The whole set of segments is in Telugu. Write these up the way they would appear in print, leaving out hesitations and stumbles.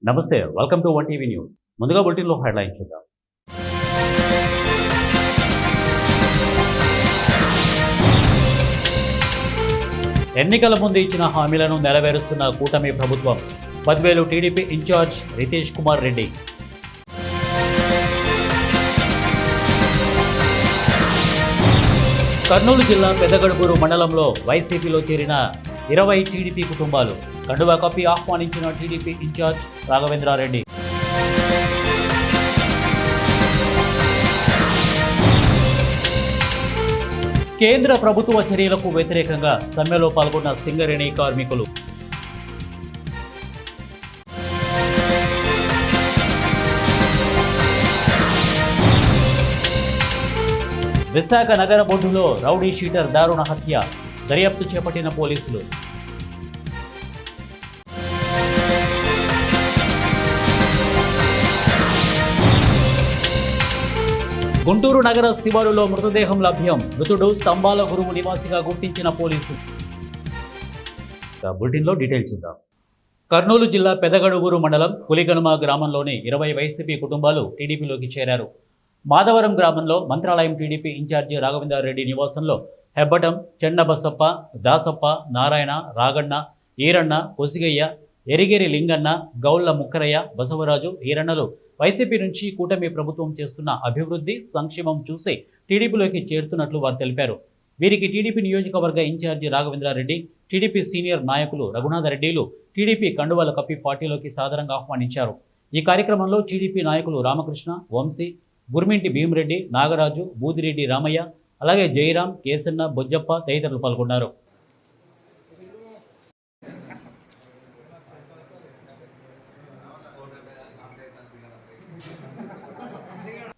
నమస్తే, welcome to one TV news. ముందుగా బులెటిన్లో హెడ్లైన్ చూద్దాం. ఎన్నికల ముందు ఇచ్చిన హామీలను నెరవేరుస్తున్న కూటమి ప్రభుత్వం. Badvel TDP incharge Ritesh Kumar Reddy. కర్నూలు జిల్లా పెద్దగడుగురు మండలంలో వైసీపీలో చేరిన 20 టీడీపీ కుటుంబాలు. కండువా కప్పి ఆహ్వానించిన టీడీపీ ఇన్ఛార్జ్ రాఘవేంద్రారెడ్డి. కేంద్ర ప్రభుత్వ చర్యలకు వ్యతిరేకంగా సమ్మెలో పాల్గొన్న సింగరేణి కార్మికులు. విశాఖ నగర బొడ్డులో రౌడీ షీటర్ దారుణ హత్య. దర్యాప్తు చేపట్టిన పోలీసులు. గుంటూరు నగర శివారులో మృతదేహం లభ్యం. మృతుడు స్తంభాల గురువు నివాసిగా గుర్తించిన పోలీసులు. బులెటిన్లో డీటెయిల్స్ చూద్దాం. కర్నూలు జిల్లా పెదగడుగురు మండలం పులిగనుమ గ్రామంలోని 20 వైసీపీ కుటుంబాలు టీడీపీలోకి చేరారు. మాధవరం గ్రామంలో మంత్రాలయం టీడీపీ ఇన్ఛార్జి రాఘవేంద్రారెడ్డి నివాసంలో హెబ్బటం, చెన్నబసప్ప, దాసప్ప, నారాయణ, రాగಣ್ణ, ఈరಣ್ణ, కొసిగయ్య, ఎరిగేరి లింగన్న, గౌళ్ల ముక్కరయ్య, బసవరాజు, ఈరన్నలు వైసీపీ నుంచి కూటమి ప్రభుత్వం చేస్తున్న అభివృద్ధి సంక్షేమం చూసి టీడీపీలోకి చేరుతున్నట్లు వారు తెలిపారు. వీరికి టీడీపీ నియోజకవర్గ ఇన్ఛార్జి రాఘవేంద్రారెడ్డి, టీడీపీ సీనియర్ నాయకులు రఘునాథరెడ్డిలు టీడీపీ కండువాల కప్పి పార్టీలోకి సాదరంగా ఆహ్వానించారు. ఈ కార్యక్రమంలో టీడీపీ నాయకులు రామకృష్ణ, వంశీ, గుర్మింటి భీమరెడ్డి, నాగరాజు, బూదిరెడ్డి రామయ్య, అలాగే జయరాం, కేసన్న, బొజ్జప్ప తదితరులు పాల్గొన్నారు.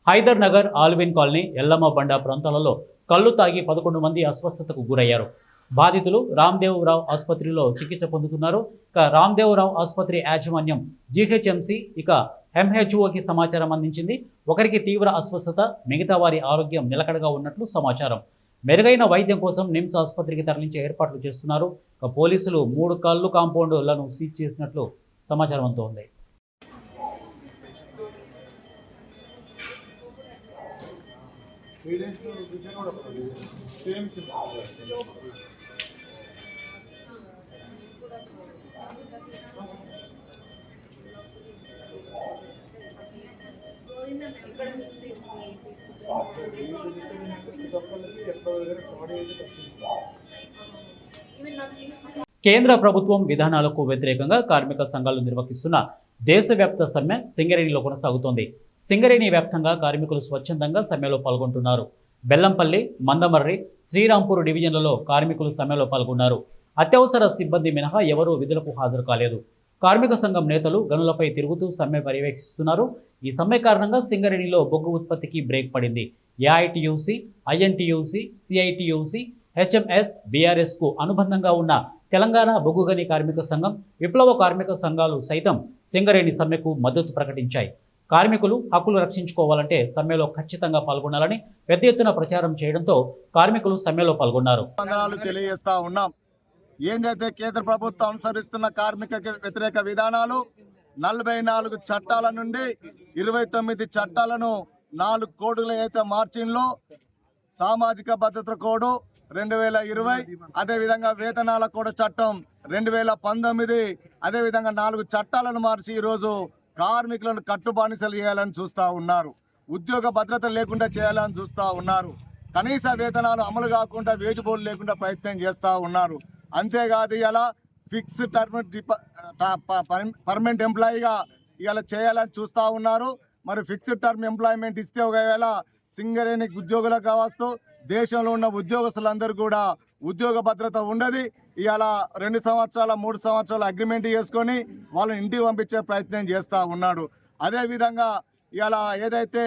హైదర్ నగర్, ఆల్విన్ కాలనీ, ఎల్లమ్మ బండ ప్రాంతాలలో కళ్లు తాగి 11 మంది అస్వస్థతకు గురయ్యారు. బాధితులు రామ్దేవరావు ఆసుపత్రిలో చికిత్స పొందుతున్నారు. ఇక రామ్దేవరావు ఆసుపత్రి యాజమాన్యం జీహెచ్ఎంసీ ఇక ఎంహెచ్ఓకి సమాచారం అందించింది. ఒకరికి తీవ్ర అస్వస్థత, మిగతా వారి ఆరోగ్యం నిలకడగా ఉన్నట్లు సమాచారం. మెరుగైన వైద్యం కోసం నిమ్స్ ఆసుపత్రికి తరలించే ఏర్పాట్లు చేస్తున్నారు. ఇక పోలీసులు 3 కళ్ళు కాంపౌండ్లను సీజ్ చేసినట్లు సమాచారం అందుతోంది. కేంద్ర ప్రభుత్వం విధానాలకు వ్యతిరేకంగా కార్మిక సంఘాలు నిర్వహిస్తున్న దేశవ్యాప్త సమ్మె సింగరేణిలో కొనసాగుతోంది. సింగరేణి వ్యాప్తంగా కార్మికులు స్వచ్ఛందంగా సమ్మెలో పాల్గొంటున్నారు. బెల్లంపల్లి, మందమర్రి, శ్రీరాంపూర్ డివిజన్లలో కార్మికులు సమ్మెలో పాల్గొన్నారు. అత్యవసర సిబ్బంది మినహా ఎవరూ విధులకు హాజరు కాలేదు. కార్మిక సంఘం నేతలు గనులపై తిరుగుతూ సమ్మె పర్యవేక్షిస్తున్నారు. ఈ సమ్మె కారణంగా సింగరేణిలో బొగ్గు ఉత్పత్తికి బ్రేక్ పడింది. ఏఐటీయూసీ, ఐఎన్టీయూసీ, సిఐటీయూసీ, హెచ్ఎంఎస్, బీఆర్ఎస్కు అనుబంధంగా ఉన్న తెలంగాణ బొగ్గుగని కార్మిక సంఘం, విప్లవ కార్మిక సంఘాలు సైతం సింగరేణి సమ్మెకు మద్దతు ప్రకటించాయి. కార్మికులు హక్కులు రక్షించుకోవాలంటే సమ్మెలో ఖచ్చితంగా పాల్గొనాలని పెద్ద ఎత్తున ప్రచారం చేయడంతో కార్మికులు సమ్మెలో పాల్గొన్నారు. తెలియజేస్తా ఉన్నాం. ఏంటైతే కేంద్ర ప్రభుత్వం అనుసరిస్తున్న కార్మిక వ్యతిరేక విధానాలు 44 చట్టాల నుండి 29 చట్టాలను 4 కోడ్లు అయితే మార్చిండ్లో సామాజిక భద్రత కోడ్ 2020, అదేవిధంగా వేతనాల కోడ్ చట్టం 2019, అదేవిధంగా 4 చట్టాలను మార్చి ఈరోజు కార్మికులను కట్టుబానిసలు చేయాలని చూస్తూ ఉన్నారు. ఉద్యోగ భద్రత లేకుండా చేయాలని చూస్తూ ఉన్నారు. కనీస వేతనాలు అమలు కాకుండా వేజ్ బోర్డు లేకుండా ప్రయత్నం చేస్తూ ఉన్నారు. అంతేకాదు ఇలా ఫిక్స్ టర్మ్ పర్మనెంట్ ఎంప్లాయీగా ఇలా చేయాలని చూస్తూ ఉన్నారు. మరి ఫిక్స్డ్ టర్మ్ ఎంప్లాయ్మెంట్ ఇస్తే ఒకవేళ సింగరేణి ఉద్యోగులకు కావచ్చు, దేశంలో ఉన్న ఉద్యోగస్తులందరూ కూడా ఉద్యోగ భద్రత ఉండదు. ఇవాళ 2 సంవత్సరాల 3 సంవత్సరాల అగ్రిమెంట్ చేసుకొని వాళ్ళని ఇంటికి పంపించే ప్రయత్నం చేస్తూ ఉన్నాడు. అదేవిధంగా ఇవాళ ఏదైతే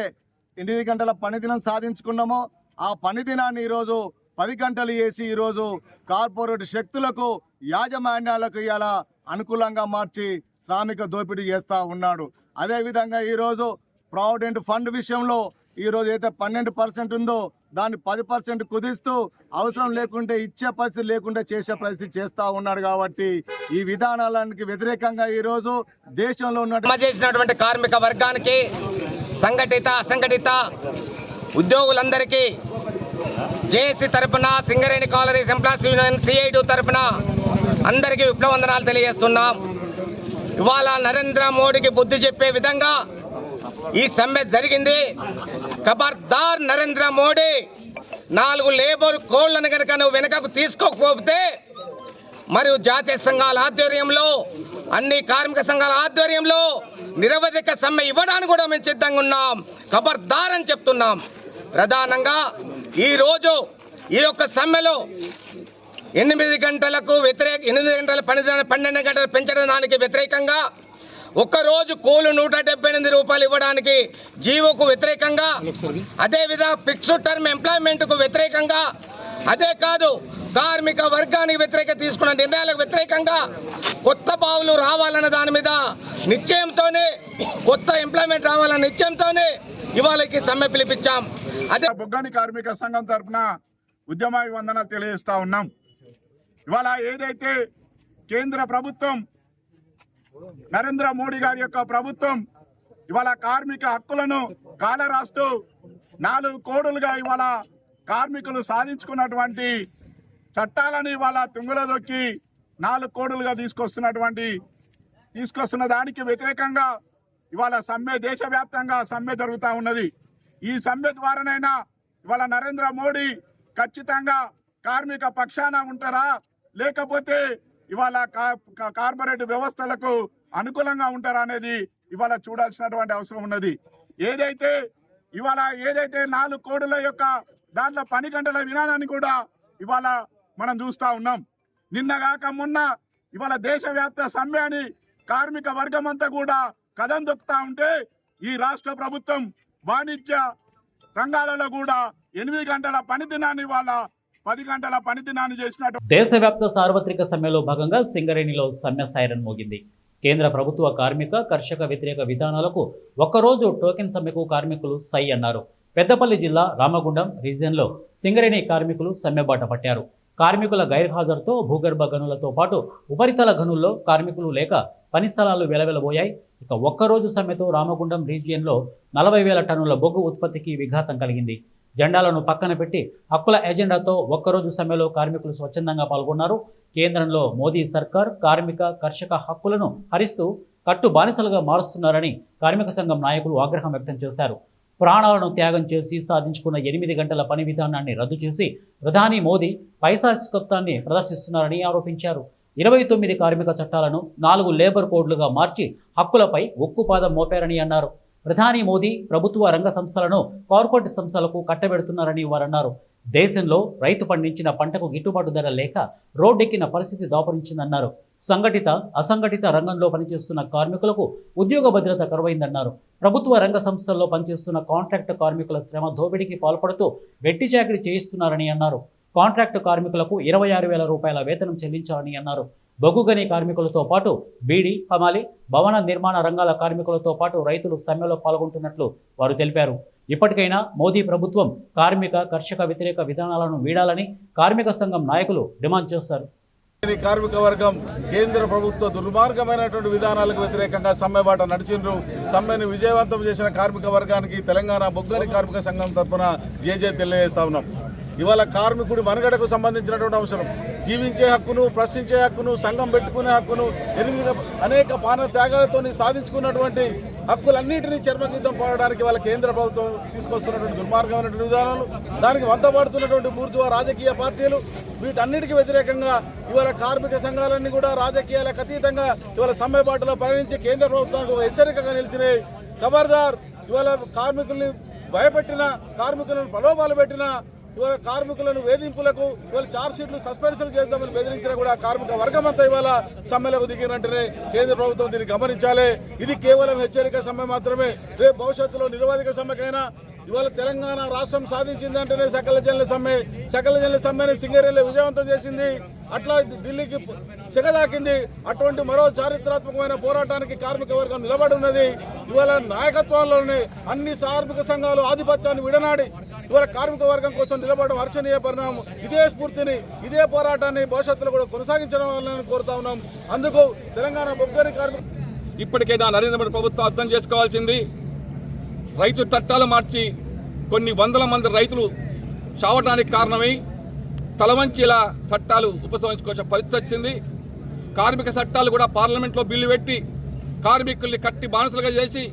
8 గంటల పనిదినం సాధించుకున్నామో ఆ పనిదినాన్ని ఈరోజు 10 గంటలు చేసి ఈరోజు కార్పొరేట్ శక్తులకు, యాజమాన్యాలకు ఇవాళ అనుకూలంగా మార్చి శ్రామిక దోపిడీ చేస్తూ ఉన్నాడు. అదేవిధంగా ఈరోజు ప్రావిడెంట్ ఫండ్ విషయంలో ఈరోజు అయితే 12% ఉందో దాన్ని 10% కుదిస్తూ అవసరం లేకుంటే ఇచ్చే పరిస్థితి లేకుండా చేసే పరిస్థితి చేస్తూ ఉన్నాడు. కాబట్టి ఈ విధానాలకు వ్యతిరేకంగా ఈరోజు దేశంలో ఉన్న చేసినటువంటి కార్మిక వర్గానికి, సంఘటిత అసంఘటిత ఉద్యోగులందరికీ జేఏసీ తరఫున, Singareni collieries employees union CITU తరఫున అందరికీ విప్లవందనాలు తెలియజేస్తున్నాం. ఇవాళ నరేంద్ర మోడీకి బుద్ధి చెప్పే విధంగా ఈ సమ్మె జరిగింది. ఖబర్దార్ నరేంద్ర మోడీ, 4 లేబర్ కోళ్లను కనుక నువ్వు వెనకకు తీసుకోకపోతే మరియు జాతీయ సంఘాల ఆధ్వర్యంలో, అన్ని కార్మిక సంఘాల ఆధ్వర్యంలో నిరవధిక సమ్మె ఇవ్వడానికి కూడా మేము సిద్ధంగా ఉన్నాం. ఖబర్దార్ అని చెప్తున్నాం. ప్రధానంగా ఈరోజు ఈ యొక్క సమ్మెలో 8 గంటలకు 8 గంటల 12 గంటలు పెంచడానికి వ్యతిరేకంగా, ఒక్కరోజు కూలు 178 రూపాయలు ఇవ్వడానికి జీవోకు వ్యతిరేకంగా, అదేవిధంగా ఫిక్స్డ్ టర్మ్ ఎంప్లాయ్మెంట్కు వ్యతిరేకంగా, అదే కాదు కార్మిక వర్గానికి వ్యతిరేకంగా తీసుకున్న నిర్ణయాలకు వ్యతిరేకంగా కొత్త బావులు రావాలన్న దాని మీద నిశ్చయంతోనే, కొత్త ఎంప్లాయ్మెంట్ రావాలన్న నిశ్చయంతోనే ఇవాళకి సమ్మె పిలిపించాం. అదే బొగ్గని కార్మిక సంఘం తరఫున ఉద్యమాభివందన తెలియజేస్తా ఉన్నాం. ఇవాళ ఏదైతే కేంద్ర ప్రభుత్వం, నరేంద్ర మోడీ గారి యొక్క ప్రభుత్వం ఇవాళ కార్మిక హక్కులను కాలరాస్తూ 4 కోడులుగా ఇవాళ కార్మికులు సాధించుకున్నటువంటి చట్టాలను ఇవాళ తుంగలో దొక్కి 4 కోడులుగా తీసుకొస్తున్న దానికి వ్యతిరేకంగా ఇవాళ సమ్మె, దేశవ్యాప్తంగా సమ్మె జరుగుతూ ఉన్నది. ఈ సమ్మె ద్వారానైనా ఇవాళ నరేంద్ర మోడీ ఖచ్చితంగా కార్మిక పక్షాన ఉంటారా, లేకపోతే ఇవాళ కార్పొరేట్ వ్యవస్థలకు అనుకూలంగా ఉంటారా అనేది ఇవాళ చూడాల్సినటువంటి అవసరం ఉన్నది. ఏదైతే 4 కోడుల యొక్క దాంట్లో 10 గంటల విధానాన్ని కూడా ఇవాళ మనం చూస్తూ ఉన్నాం. నిన్నగాక మొన్న ఇవాళ దేశవ్యాప్త సమ్మె అని కార్మిక వర్గం అంతా కూడా కదం దొక్కుతా ఉంటే, ఈ రాష్ట్ర ప్రభుత్వం వాణిజ్య రంగాలలో కూడా 8 గంటల పని దినాన్ని ఇవాళ 10 గంటల పని దినాన్ని చేసినట్టు. దేశవ్యాప్త సార్వత్రిక సమ్మెలో భాగంగా సింగరేణిలో సమ్మె సైరన్ మోగింది. కేంద్ర ప్రభుత్వ కార్మిక, కర్షక వ్యతిరేక విధానాలకు ఒక్కరోజు టోకెన్ సమ్మెకు కార్మికులు సై అన్నారు. పెద్దపల్లి జిల్లా రామగుండం రీజియన్లో సింగరేణి కార్మికులు సమ్మెబాట పట్టారు. కార్మికుల గైర్హాజరుతో భూగర్భ గనులతో పాటు ఉపరితల గనుల్లో కార్మికులు లేక పని స్థలాలు వెలవెలబోయాయి. ఇక ఒక్కరోజు సమ్మెతో రామగుండం రీజియన్లో 40,000 టన్నుల బొగ్గు ఉత్పత్తికి విఘాతం కలిగింది. జెండాలను పక్కన పెట్టి హక్కుల ఎజెండాతో ఒక్కరోజు సమ్మెలో కార్మికులు స్వచ్ఛందంగా పాల్గొన్నారు. కేంద్రంలో మోదీ సర్కార్ కార్మిక, కర్షక హక్కులను హరిస్తూ కట్టు బానిసలుగా మారుస్తున్నారని కార్మిక సంఘం నాయకులు ఆగ్రహం వ్యక్తం చేశారు. ప్రాణాలను త్యాగం చేసి సాధించుకున్న 8 గంటల పని విధానాన్ని రద్దు చేసి ప్రధాని మోదీ పైశాచికత్వాన్ని ప్రదర్శిస్తున్నారని ఆరోపించారు. 29 కార్మిక చట్టాలను 4 లేబర్ కోడ్లుగా మార్చి హక్కులపై ఉక్కుపాదం మోపారని అన్నారు. ప్రధాని మోదీ ప్రభుత్వ రంగ సంస్థలను కార్పొరేట్ సంస్థలకు కట్టబెడుతున్నారని వారన్నారు. దేశంలో రైతు పండించిన పంటకు గిట్టుబాటు ధర లేక రోడ్డెక్కిన పరిస్థితి దాపురించిందన్నారు. సంఘటిత, అసంఘటిత రంగంలో పనిచేస్తున్న కార్మికులకు ఉద్యోగ భద్రత కరువైందన్నారు. ప్రభుత్వ రంగ సంస్థల్లో పనిచేస్తున్న కాంట్రాక్టు కార్మికుల శ్రమ దోపిడీకి పాల్పడుతూ వెట్టి చాకిరీ చేయిస్తున్నారని అన్నారు. కాంట్రాక్టు కార్మికులకు 26,000 రూపాయల వేతనం చెల్లించాలని అన్నారు. బొగ్గుగని కార్మికులతో పాటు బీడీ, హమాలి, భవన నిర్మాణ రంగాల కార్మికులతో పాటు రైతులు సమ్మెలో పాల్గొంటున్నట్లు వారు తెలిపారు. ఇప్పటికైనా మోదీ ప్రభుత్వం కార్మిక, కర్షక వ్యతిరేక విధానాలను వీడాలని కార్మిక సంఘం నాయకులు డిమాండ్ చేశారు. కార్మిక వర్గం కేంద్ర ప్రభుత్వ దుర్మార్గమైనటువంటి విధానాలకు వ్యతిరేకంగా సమ్మె బాట నడిచిండ్రు. సమ్మెను విజయవంతం చేసిన కార్మిక వర్గానికి తెలంగాణ బొగ్గని కార్మిక సంఘం తరఫున జేజే తెలియజేస్తా ఉన్నాం. ఇవాళ కార్మికుడి మనుగడకు సంబంధించినటువంటి అవసరం, జీవించే హక్కును, ప్రశ్నించే హక్కును, సంఘం పెట్టుకునే హక్కును, అనేక ప్రాణ త్యాగాలతో సాధించుకున్నటువంటి హక్కులన్నింటినీ చర్మగీతం పాడడానికి వాళ్ళ కేంద్ర ప్రభుత్వం తీసుకొస్తున్నటువంటి దుర్మార్గమైనటువంటి విధానాలు, దానికి వంతపడుతున్నటువంటి బూర్జువా రాజకీయ పార్టీలు, వీటన్నిటికీ వ్యతిరేకంగా ఇవాళ కార్మిక సంఘాలన్నీ కూడా రాజకీయాలకు అతీతంగా ఇవాళ సమ్మె బాటలో పరిగణించి కేంద్ర ప్రభుత్వానికి ఒక హెచ్చరికగా నిలిచినాయి. ఖబర్దార్, ఇవాళ కార్మికుల్ని భయపెట్టిన, కార్మికులను ప్రలోభాలు పెట్టిన, ఇవాళ కార్మికులను వేధింపులకు ఇవాళ ఛార్జ్ షీట్లు సస్పెన్షన్ చేద్దామని బెదిరించినా కూడా కార్మిక వర్గం అంతా ఇవాళ సమ్మెలకు దిగినంటేనే కేంద్ర ప్రభుత్వం దీన్ని గమనించాలి. ఇది కేవలం హెచ్చరిక సమ్మె మాత్రమే. రేపు భవిష్యత్తులో నిరవధిక సమ్మెకైనా ఇవాళ తెలంగాణ రాష్ట్రం సాధించిందంటేనే సకల జనుల సమ్మె. సకల జనుల సమ్మెని సింగరేణిలో విజయవంతం చేసింది, అట్లా ఢిల్లీకి సెగదాకింది. అటువంటి మరో చారిత్రాత్మకమైన పోరాటానికి కార్మిక వర్గం నిలబడి ఉన్నది. ఇవాళ నాయకత్వాల్లోనే అన్ని కార్మిక సంఘాలు ఆధిపత్యాన్ని విడనాడి ఇవాళ కార్మిక వర్గం కోసం నిలబడడం హర్షణీయ పరిణామం. ఇదే స్ఫూర్తిని, ఇదే పోరాటాన్ని భవిష్యత్తులో కూడా కొనసాగించడం వల్లని కోరుతా ఉన్నాం. అందుకు తెలంగాణ బొగ్గని కార్మిక ఇప్పటికైనా నరేంద్ర మోడీ ప్రభుత్వం అర్థం చేసుకోవాల్సింది, రైతు చట్టాలు మార్చి కొన్ని వందల మంది రైతులు చావటానికి కారణమై తలవంచిలా చట్టాలు ఉపసంహరించుకోవాల్సిన పరిస్థితి వచ్చింది. కార్మిక చట్టాలు కూడా పార్లమెంట్లో బిల్లు పెట్టి కార్మికుల్ని కట్టి బానిసలుగా చేసి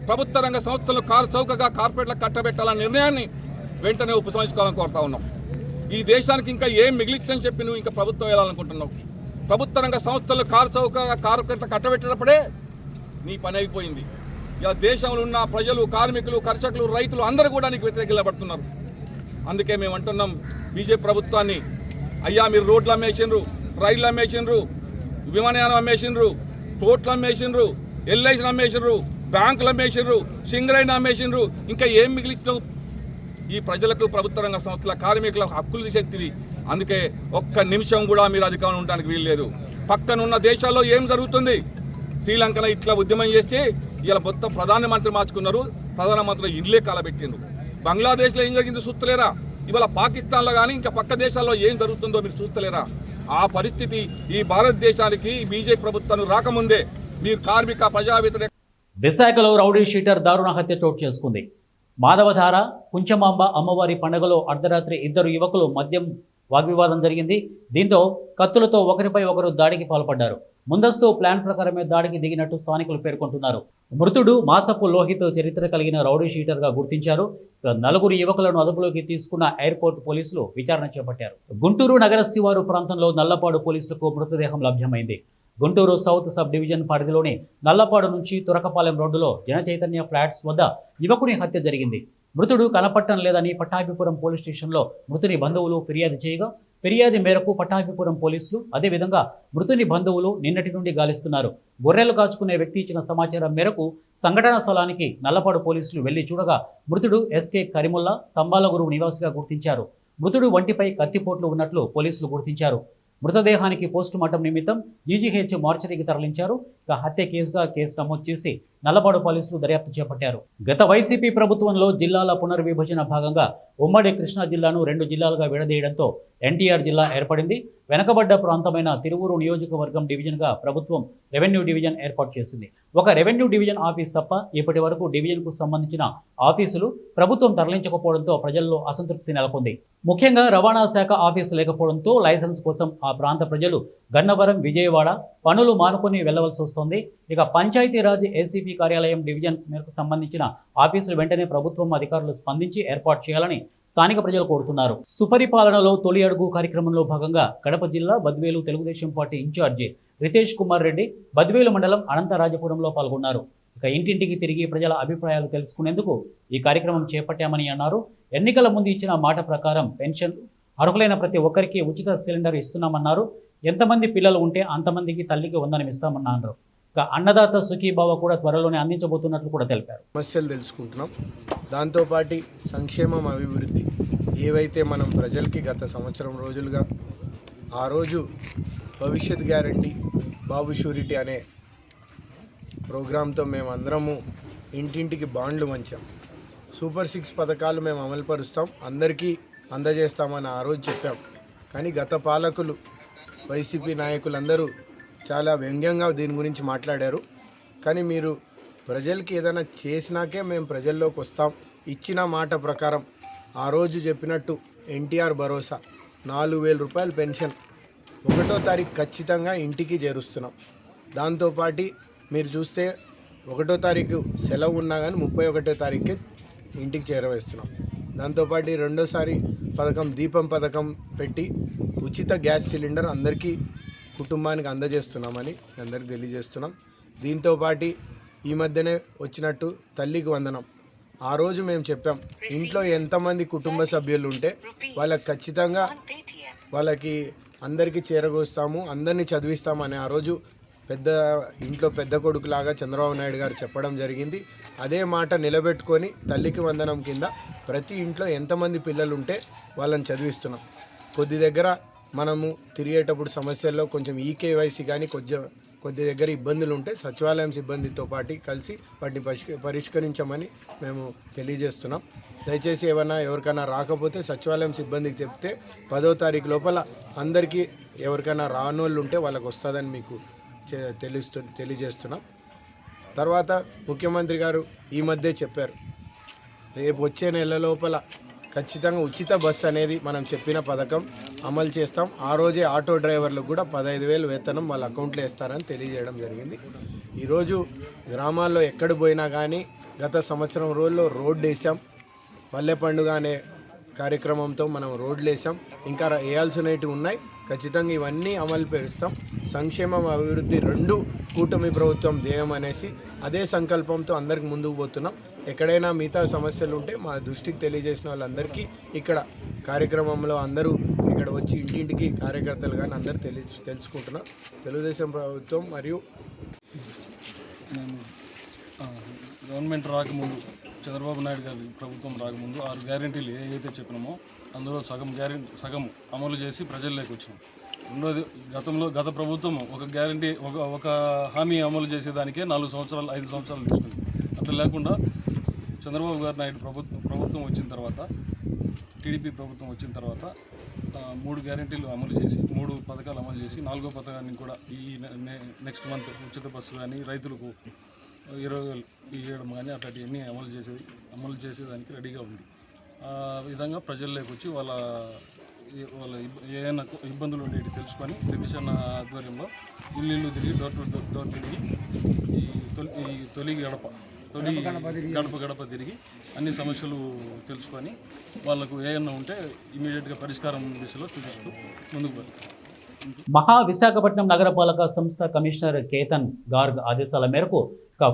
ప్రభుత్వ రంగ సంస్థలను చౌకగా కార్పొరేట్లకు కట్టబెట్టాలన్న నిర్ణయాన్ని వెంటనే ఉపసంహరించుకోవాలని కోరుతా ఉన్నాం. ఈ దేశానికి ఇంకా ఏం మిగిలిచ్చని చెప్పి నువ్వు ఇంకా ప్రభుత్వం వెళ్ళాలనుకుంటున్నావు? ప్రభుత్వ రంగ సంస్థలు చౌకగా కార్పొరేట్లకు కట్టబెట్టినప్పుడే నీ పని అయిపోయింది. ఇలా దేశంలో ఉన్న ప్రజలు, కార్మికులు, కర్షకులు, రైతులు అందరూ కూడా నీకు వ్యతిరేకించబడుతున్నారు. అందుకే మేము అంటున్నాం బీజేపీ ప్రభుత్వాన్ని, అయ్యా మీరు రోడ్లు అమ్మేసిండ్రు, రైళ్లు అమ్మేసిండ్రు, విమానయానం అమ్మేసిండ్రు, పోర్ట్లు అమ్మేసిండ్రు, ఎల్ఐసిని అమ్మేసిండ్రు, బ్యాంకులు అమ్మేసిండ్రు, సింగరైన్ అమ్మేసిండ్రు, ఇంకా ఏం మిగిలించావు? ఈ ప్రజలకు, ప్రభుత్వ రంగ సంస్థల కార్మికుల హక్కులు తీసేది. అందుకే ఒక్క నిమిషం కూడా మీరు అధికారంలో ఉండడానికి వీల్లేదు. పక్కనున్న దేశాల్లో ఏం జరుగుతుంది? శ్రీలంకలో ఇట్లా ఉద్యమం చేస్తే ఇలా మొత్తం ప్రధానమంత్రి మార్చుకున్నారు, ప్రధానమంత్రి ఇళ్ళే కాలబెట్టిండ్రు. బంగ్లాదేశ్లో ఏం జరిగిందో చూస్తలేరా? ఇవాళ పాకిస్తాన్లో కానీ ఇంకా పక్క దేశాల్లో ఏం జరుగుతుందో మీరు చూస్తలేరా? ఆ పరిస్థితి ఈ భారతదేశానికి బీజేపీ ప్రభుత్వం రాకముందే మీరు కార్మిక ప్రజా వ్యతిరేక. విశాఖలో రౌడీ షీటర్ దారుణ హత్య చోటు చేసుకుంది. మాధవధార కుంచమాంబ అమ్మవారి పండుగలో అర్ధరాత్రి ఇద్దరు యువకులు మద్యం వాగ్వివాదం జరిగింది. దీంతో కత్తులతో ఒకరిపై ఒకరు దాడికి పాల్పడ్డారు. ముందస్తు ప్లాన్ ప్రకారమే దాడికి దిగినట్టు స్థానికులు పేర్కొంటున్నారు. మృతుడు మాసపు లోహిత్ చరిత్ర కలిగిన రౌడీ షీటర్గా గుర్తించారు. నలుగురు యువకులను అదుపులోకి తీసుకున్న ఎయిర్పోర్ట్ పోలీసులు విచారణ చేపట్టారు. గుంటూరు నగర శివారు ప్రాంతంలో నల్లపాడు పోలీసులకు మృతదేహం లభ్యమైంది. గుంటూరు సౌత్ సబ్ డివిజన్ పరిధిలోని నల్లపాడు నుంచి తురకపాలెం రోడ్డులో జనచైతన్య ఫ్లాట్స్ వద్ద యువకుని హత్య జరిగింది. మృతుడు కనపట్టం లేదని పట్టాభిపురం పోలీస్ స్టేషన్లో మృతుని బంధువులు ఫిర్యాదు చేయగా, ఫిర్యాదు మేరకు పట్టాభిపురం పోలీసులు, అదేవిధంగా మృతుని బంధువులు నిన్నటి నుండి గాలిస్తున్నారు. గొర్రెలు కాచుకునే వ్యక్తి ఇచ్చిన సమాచారం మేరకు సంఘటనా స్థలానికి నల్లపాడు పోలీసులు వెళ్లి చూడగా మృతుడు ఎస్కే కరిముల్లా స్తంభాలగురు నివాసిగా గుర్తించారు. మృతుడు వంటిపై కత్తిపోట్లు ఉన్నట్లు పోలీసులు గుర్తించారు. మృతదేహానికి పోస్టుమార్టం నిమిత్తం జీజీహెచ్ మార్చరీకి తరలించారు. ఇక హత్య కేసుగా కేసు నమోదు చేసి నల్లపాడు పోలీసులు దర్యాప్తు చేపట్టారు. గత వైసీపీ ప్రభుత్వంలో జిల్లాల పునర్విభజన భాగంగా ఉమ్మడి కృష్ణా జిల్లాను 2 జిల్లాలుగా విడదీయడంతో ఎన్టీఆర్ జిల్లా ఏర్పడింది. వెనకబడ్డ ప్రాంతమైన తిరువూరు నియోజకవర్గం డివిజన్గా ప్రభుత్వం రెవెన్యూ డివిజన్ ఏర్పాటు చేసింది. ఒక రెవెన్యూ డివిజన్ ఆఫీస్ తప్ప ఇప్పటి వరకు డివిజన్కు సంబంధించిన ఆఫీసులు ప్రభుత్వం తరలించకపోవడంతో ప్రజల్లో అసంతృప్తి నెలకొంది. ముఖ్యంగా రవాణా శాఖ ఆఫీసు లేకపోవడంతో లైసెన్స్ కోసం ఆ ప్రాంత ప్రజలు గన్నవరం, విజయవాడ పనులు మానుకొని వెళ్లవలసి వస్తోంది. ఇక పంచాయతీరాజ్ ఏసీపీ కార్యాలయం డివిజన్ మేరకు సంబంధించిన ఆఫీసులు వెంటనే ప్రభుత్వం అధికారులు స్పందించి ఏర్పాటు చేయాలని స్థానిక ప్రజలు కోరుతున్నారు. సుపరిపాలనలో తొలి అడుగు కార్యక్రమంలో భాగంగా కడప జిల్లా బద్వేలు తెలుగుదేశం పార్టీ ఇన్ఛార్జి రితేష్ కుమార్ రెడ్డి బద్వేలు మండలం అనంతరాజపురంలో పాల్గొన్నారు. ఇక ఇంటింటికి తిరిగి ప్రజల అభిప్రాయాలు తెలుసుకునేందుకు ఈ కార్యక్రమం చేపట్టామని అన్నారు. ఎన్నికల ముందు ఇచ్చిన మాట ప్రకారం పెన్షన్ అర్హులైన ప్రతి ఒక్కరికి ఉచిత సిలిండర్ ఇస్తున్నామన్నారు. ఎంతమంది పిల్లలు ఉంటే అంతమందికి తల్లికి వందనం ఇస్తామన్నారు. ఇక అన్నదాత సుఖీభావ కూడా త్వరలోనే అందించబోతున్నట్లు కూడా తెలిపారు. సమస్యలు తెలుసుకుంటున్నాం. దాంతోపాటు సంక్షేమం, అభివృద్ధి ఏవైతే మనం ప్రజలకి గత సంవత్సరం రోజులుగా ఆ రోజు భవిష్యత్ గ్యారంటీ, బాబు షూరిటీ అనే ప్రోగ్రాంతో మేము అందరము ఇంటింటికి బాండ్లు వంచాం. సూపర్ 6 పథకాలు మేము అమలుపరుస్తాం, అందరికీ అందజేస్తామని ఆ రోజు చెప్పాం. కానీ గత పాలకులు, వైసీపీ నాయకులందరూ చాలా వ్యంగ్యంగా దీని గురించి మాట్లాడారు. కానీ మీరు ప్రజలకి ఏదైనా చేసినాకే మేము ప్రజల్లోకి వస్తాం. ఇచ్చిన మాట ప్రకారం ఆ రోజు చెప్పినట్టు ఎన్టీఆర్ భరోసా 4,000 రూపాయల పెన్షన్ 1వ తారీఖు ఖచ్చితంగా ఇంటికి చేరుస్తున్నాం. దాంతోపాటు మీరు చూస్తే 1వ తారీఖు సెలవు ఉన్నా కానీ 31వ తారీఖుకే ఇంటికి చేరవేస్తున్నాం. దాంతోపాటు 2వసారి పథకం, దీపం పథకం పెట్టి ఉచిత గ్యాస్ సిలిండర్ అందరికీ కుటుంబానికి అందజేస్తున్నామని అందరికీ తెలియజేస్తున్నాం. దీంతోపాటు ఈ మధ్యనే వచ్చినట్టు తల్లికి వందనం. ఆ రోజు మేము చెప్పాం, ఇంట్లో ఎంతమంది కుటుంబ సభ్యులు ఉంటే వాళ్ళకి ఖచ్చితంగా వాళ్ళకి అందరికీ చేరగోస్తాము, అందరినీ చదివిస్తామని ఆ రోజు ఇంట్లో పెద్ద కొడుకులాగా చంద్రబాబు నాయుడు గారు చెప్పడం జరిగింది. అదే మాట నిలబెట్టుకొని తల్లికి వందనం కింద ప్రతి ఇంట్లో ఎంతమంది పిల్లలు ఉంటే వాళ్ళని చదివిస్తున్నాం. కొద్ది దగ్గర మనము తిరిగేటప్పుడు సమస్యల్లో కొంచెం ఈకేవైసీ కానీ కొద్ది దగ్గర ఇబ్బందులు ఉంటే సచివాలయం సిబ్బందితో పాటు కలిసి వాటిని పరిష్కరించమని మేము తెలియజేస్తున్నాం. దయచేసి ఎవరికైనా రాకపోతే సచివాలయం సిబ్బందికి చెప్తే 10వ తారీఖు లోపల అందరికీ ఎవరికైనా రానోళ్ళు ఉంటే వాళ్ళకి వస్తుందని మీకు తెలియజేస్తున్నాం. తర్వాత ముఖ్యమంత్రి గారు ఈ మధ్య చెప్పారు, రేపు వచ్చే నెల లోపల ఖచ్చితంగా ఉచిత బస్సు అనేది మనం చెప్పిన పథకం అమలు చేస్తాం. ఆ రోజే ఆటో డ్రైవర్లకు కూడా 15,000 వేతనం వాళ్ళ అకౌంట్లో వేస్తారని తెలియజేయడం జరిగింది. ఈరోజు గ్రామాల్లో ఎక్కడ పోయినా కానీ గత సంవత్సరం రోజుల్లో రోడ్డు వేసాం. పల్లె పండుగ అనే కార్యక్రమంతో మనం రోడ్లు వేసాం. ఇంకా వేయాల్సినవి ఉన్నాయి. ఖచ్చితంగా ఇవన్నీ అమలు పరుస్తాం. సంక్షేమం అభివృద్ధి రెండు కూటమి ప్రభుత్వం ధ్యేయం అనేసి అదే సంకల్పంతో అందరికి ముందుకు పోతున్నాం. ఎక్కడైనా మిగతా సమస్యలు ఉంటే మా దృష్టికి తెలియజేసిన వాళ్ళందరికీ ఇక్కడ కార్యక్రమంలో అందరూ ఇక్కడ వచ్చి ఇంటింటికి కార్యకర్తలు కానీ అందరూ తెలుసుకుంటున్నాం. తెలుగుదేశం ప్రభుత్వం మరియు గవర్నమెంట్ రాకముందు చంద్రబాబు నాయుడు గారి ప్రభుత్వం రాకముందు 6 గ్యారెంటీలు ఏవైతే చెప్పినామో అందులో సగం అమలు చేసి ప్రజల్లోకి వచ్చినాం. రెండోది గత ప్రభుత్వం ఒక గ్యారెంటీ ఒక హామీ అమలు చేసేదానికే 4 సంవత్సరాలు 5 సంవత్సరాలు తీసుకుంది. అట్లా లేకుండా చంద్రబాబు గారు నాయుడు ప్రభుత్వం వచ్చిన తర్వాత టీడీపీ ప్రభుత్వం వచ్చిన తర్వాత 3 గ్యారెంటీలు అమలు చేసి 3 పథకాలు అమలు చేసి 4వ పథకాన్ని కూడా ఈ నెక్స్ట్ మంత్ ఉచిత బస్సు కానీ రైతులకు 20,000 ఇవ్వడం కానీ అట్లాంటివన్నీ అమలు చేసేదానికి రెడీగా ఉంది. ఆ విధంగా ప్రజల్లోకి వచ్చి వాళ్ళ ఏమైనా ఇబ్బందులు ఉండేవి తెలుసుకొని రితిషన్ ఆధ్వర్యంలో ఇల్లు తిరిగి డోర్ తిరిగి ఈ తొలి గడప తిరిగి అన్ని సమస్యలు తెలుసుకొని వాళ్ళకు ఏమైనా ఉంటే ఇమీడియట్గా పరిష్కారం దిశలో చూపిస్తూ ముందుకు వెళ్తాం. మహా విశాఖపట్నం నగరపాలక సంస్థ కమిషనర్ కేతన్ గార్గ్ ఆదేశాల మేరకు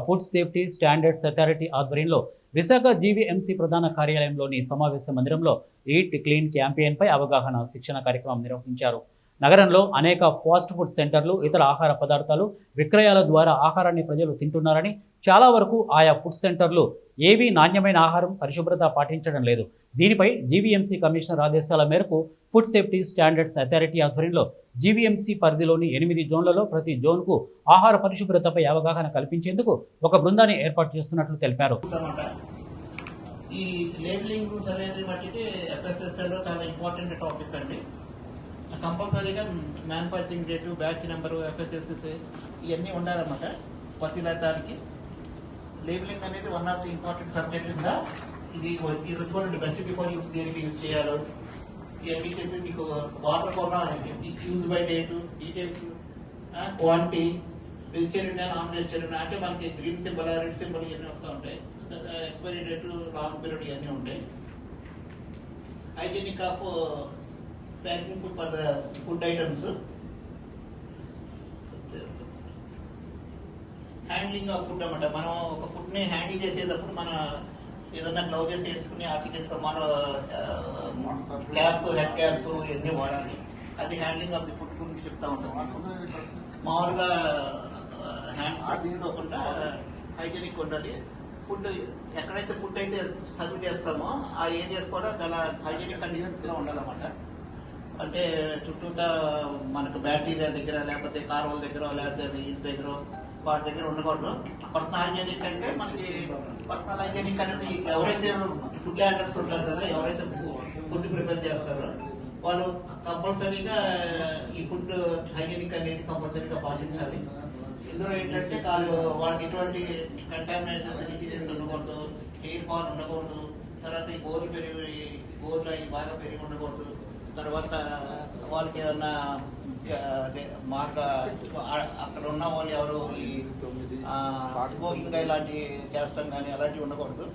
ఫుడ్ సేఫ్టీ స్టాండర్డ్స్ అథారిటీ ఆధ్వర్యంలో విశాఖ జీవీఎంసీ ప్రధాన కార్యాలయంలోని సమావేశ మందిరంలో ఈట్ క్లీన్ క్యాంపెయిన్పై అవగాహన శిక్షణ కార్యక్రమం నిర్వహించారు. నగరంలో అనేక ఫాస్ట్ ఫుడ్ సెంటర్లు ఇతర ఆహార పదార్థాలు విక్రయాల ద్వారా ఆహారాన్ని ప్రజలు తింటున్నారని, చాలా వరకు ఆయా ఫుడ్ సెంటర్లు ఏవీ నాణ్యమైన ఆహారం పరిశుభ్రత పాటించడం లేదు. దీనిపై జీవీఎంసీ కమిషనర్ ఆదేశాల మేరకు ఫుడ్ సేఫ్టీ స్టాండర్డ్స్ అథారిటీ ఆధ్వర్యంలో జీవీఎంసీ పరిధిలోని 8 జోన్లలో ప్రతి జోన్కు ఆహార పరిశుభ్రతపై అవగాహన కల్పించేందుకు ఒక బృందాన్ని ఏర్పాటు చేస్తున్నట్లు తెలిపారు. ఈ లేబులింగ్ రూల్స్ అనేది మట్టికి ఎఫ్ఎస్ఎస్ఎల్లో చాలా ఇంపార్టెంట్ టాపిక్ అండి. కంపల్సరీగా మ్యానుఫ్యాక్చరింగ్ డేటు, బ్యాచ్ నెంబరు, ఎఫ్ఎస్ఎస్ఎస్ ఇవన్నీ ఉండాలన్నమాట. ప్రతి దానికి లేబులింగ్ అనేది one of the important subject ఉందా. ఇది చూడండి, బెస్ట్ బిఫోర్ యూస్ దేనికి యూజ్ చేయాలో ఇవన్నీ చెప్పి మీకు వాటర్ కూడా use by date, details, quantity, vegetarian, non vegetarian అంటే మనకి గ్రీన్ సింబల్, రెడ్ సింబల్ ఇవన్నీ వస్తూ ఉంటాయి. ఎక్స్పైరీ డేటు, లాంగ్ పీరియడ్ ఇవన్నీ ఉంటాయి. Hygienic of packing food for the food items, handling of food అన్నమాట. మనం ఒక ఫుడ్ని హ్యాండిల్ చేసేటప్పుడు మన ఏదన్నా గ్లౌజెస్ వేసుకుని ఆర్టికల్స్ మన క్యాప్స్, హెడ్ క్యాప్స్ ఇవన్నీ వాడాలి. అది హ్యాండ్లింగ్ ఆఫ్ ది ఫుడ్ గురించి చెప్తా ఉంటాం. మామూలుగా హ్యాండ్ తీసుకోకుండా హైజీనిక్ ఉండాలి. ఫుడ్ ఎక్కడైతే ఫుడ్ అయితే సర్వ్ చేస్తామో ఆ ఏరియాస్ కూడా చాలా హైజీనిక్ కండిషన్స్లో ఉండాలన్నమాట. అంటే చుట్టూతా మనకు బ్యాక్టీరియా దగ్గర, లేకపోతే కాలువల దగ్గర, లేకపోతే ఇంటి దగ్గర, వాటి దగ్గర ఉండకూడదు. పర్సనల్ హైజీనిక్ అంటే మనకి పర్సనల్ హైజీనిక్ అనేది ఎవరైతే ఫుడ్ హ్యాండర్స్ ఉంటారు కదా, ఎవరైతే ఫుడ్ ప్రిపేర్ చేస్తారో వాళ్ళు కంపల్సరీగా ఈ ఫుడ్ హైజీనిక్ అనేది కంపల్సరీగా పాటించాలి. ఇందులో ఏంటంటే వాళ్ళకి ఎటువంటి కంటామినేషన్ డిసీజెస్ ఉండకూడదు, ఎయిర్ ఫాల్ ఉండకూడదు. తర్వాత ఈ గోర్లు అవి బాగా పెరిగి ఉండకూడదు. తర్వాత వాళ్ళకి ఏమన్నా అక్కడ ఉన్న వాళ్ళు ఎవరు ఈ స్మోకింగ్ ఇలాంటి చేస్తాం కానీ అలాంటివి ఉండకూడదు.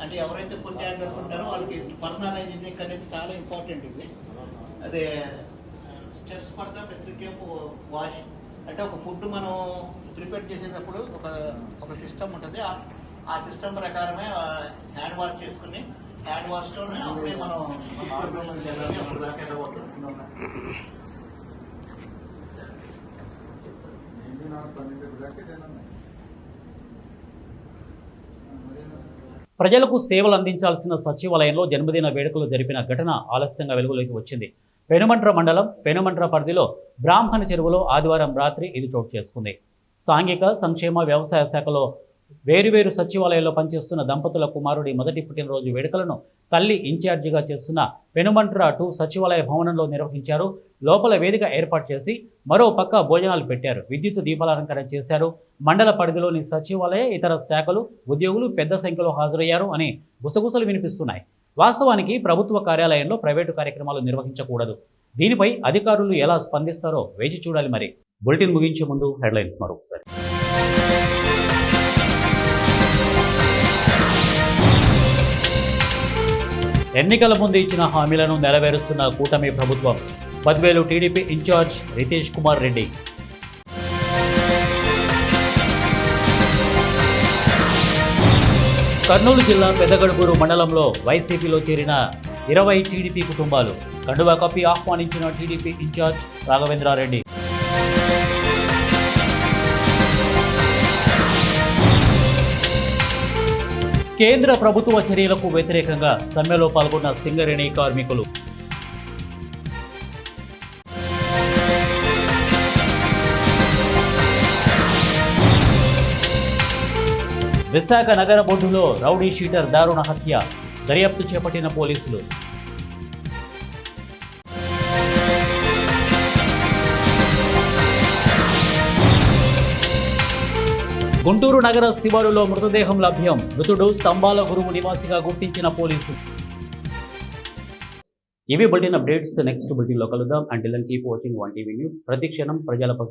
అంటే ఎవరైతే ఫుడ్ హ్యాండర్స్ ఉంటారో వాళ్ళకి పర్సనల్ హైజీనిక్ అనేది చాలా ఇంపార్టెంట్. ఇది అదే స్టెప్స్ పడతా ఫెసిలిటీ ఆఫ్ వాష్ అంటే ఒక ఫుడ్ మనం ప్రిపేర్ చేసేటప్పుడు ఒక సిస్టమ్ ఉంటుంది. ఆ సిస్టమ్ ప్రకారమే హ్యాండ్ వాష్ చేసుకుని హ్యాండ్ వాష్లోనే అప్పుడే మనం అప్పుడు దాకా వెళ్ళకూడదు. ప్రజలకు సేవలు అందించాల్సిన సచివాలయంలో జన్మదిన వేడుకలు జరిపిన ఘటన ఆలస్యంగా వెలుగులోకి వచ్చింది. పెనుమంట్ర మండలం పెనుమంట్ర పరిధిలో బ్రాహ్మణ చెరువులో ఆదివారం రాత్రి ఇది చోటు చేసుకుంది. సాంఘిక సంక్షేమ వ్యవసాయ శాఖలో వేరువేరు సచివాలయాల్లో పనిచేస్తున్న దంపతుల కుమారుడి మొదటి పుట్టినరోజు వేడుకలను తల్లి ఇన్ఛార్జిగా చేస్తున్న పెనుమంట్ర 2 సచివాలయ భవనంలో నిర్వహించారు. లోపల వేదిక ఏర్పాటు చేసి మరో పక్క భోజనాలు పెట్టారు. విద్యుత్ దీపాలంకరణ చేశారు. మండల పరిధిలోని సచివాలయ ఇతర శాఖలు ఉద్యోగులు పెద్ద సంఖ్యలో హాజరయ్యారు అని గుసగుసలు వినిపిస్తున్నాయి. వాస్తవానికి ప్రభుత్వ కార్యాలయంలో ప్రైవేటు కార్యక్రమాలు నిర్వహించకూడదు. దీనిపై అధికారులు ఎలా స్పందిస్తారో వేచి చూడాలి. మరి బులెటిన్ ముగించే ముందు హెడ్లైన్స్ మరొకసారి. ఎన్నికల ముందు ఇచ్చిన హామీలను నెరవేరుస్తున్న కూటమి ప్రభుత్వం. Badvel TDP incharge Ritesh Kumar Reddy. కర్నూలు జిల్లా పెద్దగడుగురు మండలంలో వైసీపీలో చేరిన 20 టీడీపీ కుటుంబాలు. కండువా కప్పి ఆహ్వానించిన టీడీపీ ఇన్ఛార్జ్ రాఘవేంద్రారెడ్డి. కేంద్ర ప్రభుత్వ చర్యలకు వ్యతిరేకంగా సమ్మెలో పాల్గొన్న సింగరేణి కార్మికులు. విశాఖ నగర బొడ్డులో రౌడీ షీటర్ దారుణ హత్య. దర్యాప్తు చేపట్టిన పోలీసులు. గుంటూరు నగర శివారులో మృతదేహం లభ్యం. మృతుడు స్తంభాల గురువు నివాసిగా గుర్తించిన పోలీసులు. ఇవి బులెటిన్ అప్డేట్స్. నెక్స్ట్ బులెటిన్లో కలుద్దాం. Until then keep watching 1 TV news. ప్రతి క్షణం ప్రజల